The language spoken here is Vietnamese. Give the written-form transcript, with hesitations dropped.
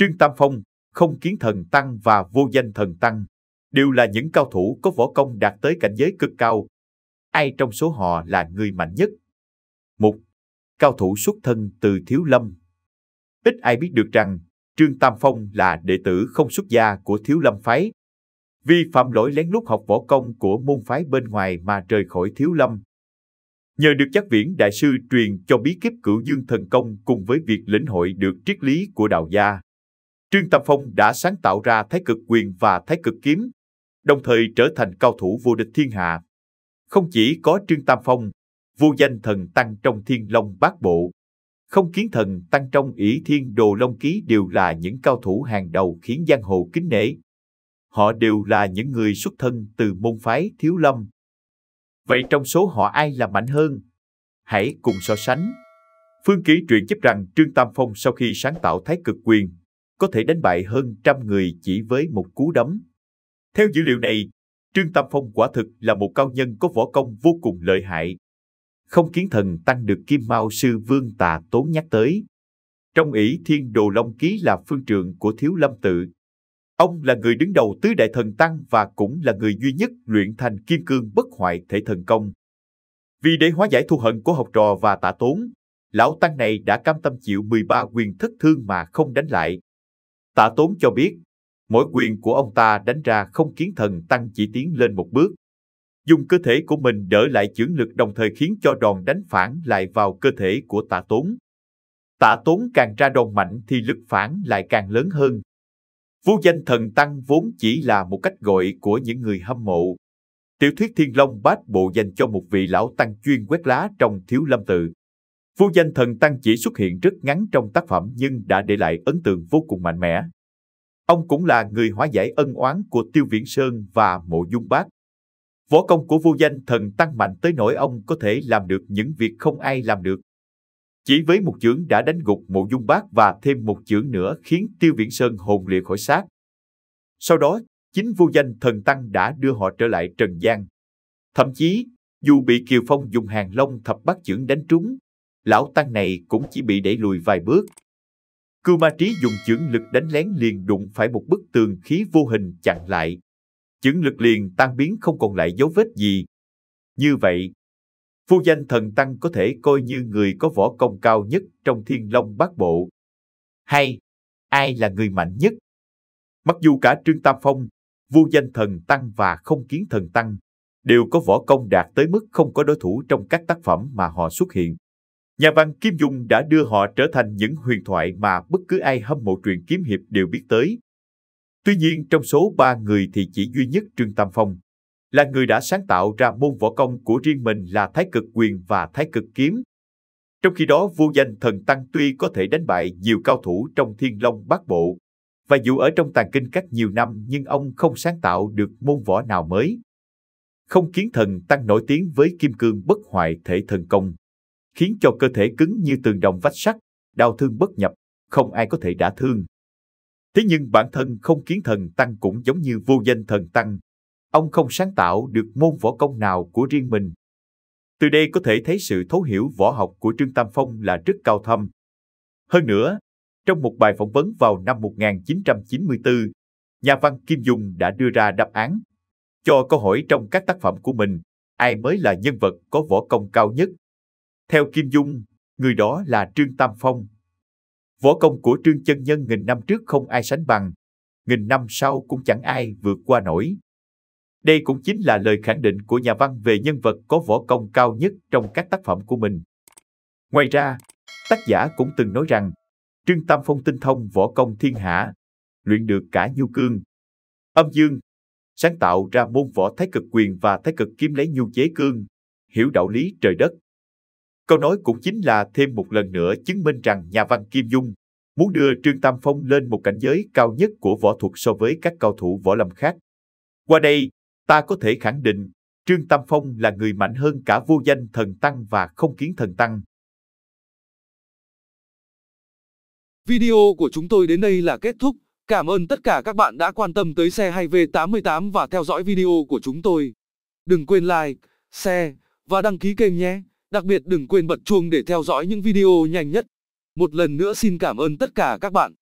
Trương Tam Phong, Không Kiến Thần Tăng và Vô Danh Thần Tăng đều là những cao thủ có võ công đạt tới cảnh giới cực cao. Ai trong số họ là người mạnh nhất? Một, cao thủ xuất thân từ Thiếu Lâm. Ít ai biết được rằng Trương Tam Phong là đệ tử không xuất gia của Thiếu Lâm phái. Vì phạm lỗi lén lút học võ công của môn phái bên ngoài mà rời khỏi Thiếu Lâm. Nhờ được Giác Viễn Đại Sư truyền cho bí kíp Cửu Dương Thần Công cùng với việc lĩnh hội được triết lý của đạo gia, Trương Tam Phong đã sáng tạo ra Thái Cực Quyền và Thái Cực Kiếm, đồng thời trở thành cao thủ vô địch thiên hạ. Không chỉ có Trương Tam Phong, Vô Danh Thần Tăng trong Thiên Long Bát Bộ, Không Kiến Thần Tăng trong Ỷ Thiên Đồ Long Ký đều là những cao thủ hàng đầu khiến giang hồ kính nể. Họ đều là những người xuất thân từ môn phái Thiếu Lâm. Vậy trong số họ ai là mạnh hơn? Hãy cùng so sánh. Phương Kỷ truyện chép rằng Trương Tam Phong sau khi sáng tạo Thái Cực Quyền, có thể đánh bại hơn trăm người chỉ với một cú đấm. Theo dữ liệu này, Trương Tam Phong quả thực là một cao nhân có võ công vô cùng lợi hại. Không Kiến Thần Tăng được Kim Mao Sư Vương Tà Tốn nhắc tới. Trong Ỷ Thiên Đồ Long Ký là phương trượng của Thiếu Lâm Tự. Ông là người đứng đầu tứ đại thần tăng và cũng là người duy nhất luyện thành kim cương bất hoại thể thần công. Vì để hóa giải thù hận của học trò và Tà Tốn, lão tăng này đã cam tâm chịu 13 quyền thất thương mà không đánh lại. Tà Tốn cho biết, mỗi quyền của ông ta đánh ra Không Kiến Thần Tăng chỉ tiến lên một bước. Dùng cơ thể của mình đỡ lại chưởng lực đồng thời khiến cho đòn đánh phản lại vào cơ thể của Tà Tốn. Tà Tốn càng ra đòn mạnh thì lực phản lại càng lớn hơn. Vô Danh Thần Tăng vốn chỉ là một cách gọi của những người hâm mộ. Tiểu thuyết Thiên Long Bát Bộ dành cho một vị lão tăng chuyên quét lá trong Thiếu Lâm Tự. Vô Danh Thần Tăng chỉ xuất hiện rất ngắn trong tác phẩm nhưng đã để lại ấn tượng vô cùng mạnh mẽ. Ông cũng là người hóa giải ân oán của Tiêu Viễn Sơn và Mộ Dung Bác. Võ công của Vô Danh Thần Tăng mạnh tới nỗi ông có thể làm được những việc không ai làm được. Chỉ với một chưởng đã đánh gục Mộ Dung Bác và thêm một chưởng nữa khiến Tiêu Viễn Sơn hồn lìa khỏi xác. Sau đó, chính Vô Danh Thần Tăng đã đưa họ trở lại trần gian. Thậm chí, dù bị Kiều Phong dùng Hàng Long thập bát chưởng đánh trúng, lão tăng này cũng chỉ bị đẩy lùi vài bước. Cưu Ma Trí dùng chưởng lực đánh lén liền đụng phải một bức tường khí vô hình chặn lại. Chưởng lực liền tan biến không còn lại dấu vết gì. Như vậy, Vô Danh Thần Tăng có thể coi như người có võ công cao nhất trong Thiên Long Bát Bộ. Hay, ai là người mạnh nhất? Mặc dù cả Trương Tam Phong, Vô Danh Thần Tăng và Không Kiến Thần Tăng đều có võ công đạt tới mức không có đối thủ trong các tác phẩm mà họ xuất hiện, nhà văn Kim Dung đã đưa họ trở thành những huyền thoại mà bất cứ ai hâm mộ truyện kiếm hiệp đều biết tới. Tuy nhiên trong số ba người thì chỉ duy nhất Trương Tam Phong là người đã sáng tạo ra môn võ công của riêng mình là Thái Cực Quyền và Thái Cực Kiếm. Trong khi đó Vô Danh Thần Tăng tuy có thể đánh bại nhiều cao thủ trong Thiên Long Bát Bộ, và dù ở trong tàng kinh các nhiều năm nhưng ông không sáng tạo được môn võ nào mới. Không Kiến Thần Tăng nổi tiếng với kim cương bất hoại thể thần công, khiến cho cơ thể cứng như tường đồng vách sắt, đau thương bất nhập, không ai có thể đả thương. Thế nhưng bản thân Không Kiến Thần Tăng cũng giống như Vô Danh Thần Tăng, ông không sáng tạo được môn võ công nào của riêng mình. Từ đây có thể thấy sự thấu hiểu võ học của Trương Tam Phong là rất cao thâm. Hơn nữa, trong một bài phỏng vấn vào năm 1994, nhà văn Kim Dung đã đưa ra đáp án cho câu hỏi trong các tác phẩm của mình, ai mới là nhân vật có võ công cao nhất? Theo Kim Dung, người đó là Trương Tam Phong. Võ công của Trương chân nhân nghìn năm trước không ai sánh bằng, nghìn năm sau cũng chẳng ai vượt qua nổi. Đây cũng chính là lời khẳng định của nhà văn về nhân vật có võ công cao nhất trong các tác phẩm của mình. Ngoài ra, tác giả cũng từng nói rằng Trương Tam Phong tinh thông võ công thiên hạ, luyện được cả nhu cương, âm dương, sáng tạo ra môn võ Thái Cực Quyền và Thái Cực Kiếm lấy nhu chế cương, hiểu đạo lý trời đất. Câu nói cũng chính là thêm một lần nữa chứng minh rằng nhà văn Kim Dung muốn đưa Trương Tam Phong lên một cảnh giới cao nhất của võ thuật so với các cao thủ võ lâm khác. Qua đây, ta có thể khẳng định Trương Tam Phong là người mạnh hơn cả Vô Danh Thần Tăng và Không Kiến Thần Tăng. Video của chúng tôi đến đây là kết thúc. Cảm ơn tất cả các bạn đã quan tâm tới xe hay V88 và theo dõi video của chúng tôi. Đừng quên like, share và đăng ký kênh nhé. Đặc biệt đừng quên bật chuông để theo dõi những video nhanh nhất. Một lần nữa xin cảm ơn tất cả các bạn.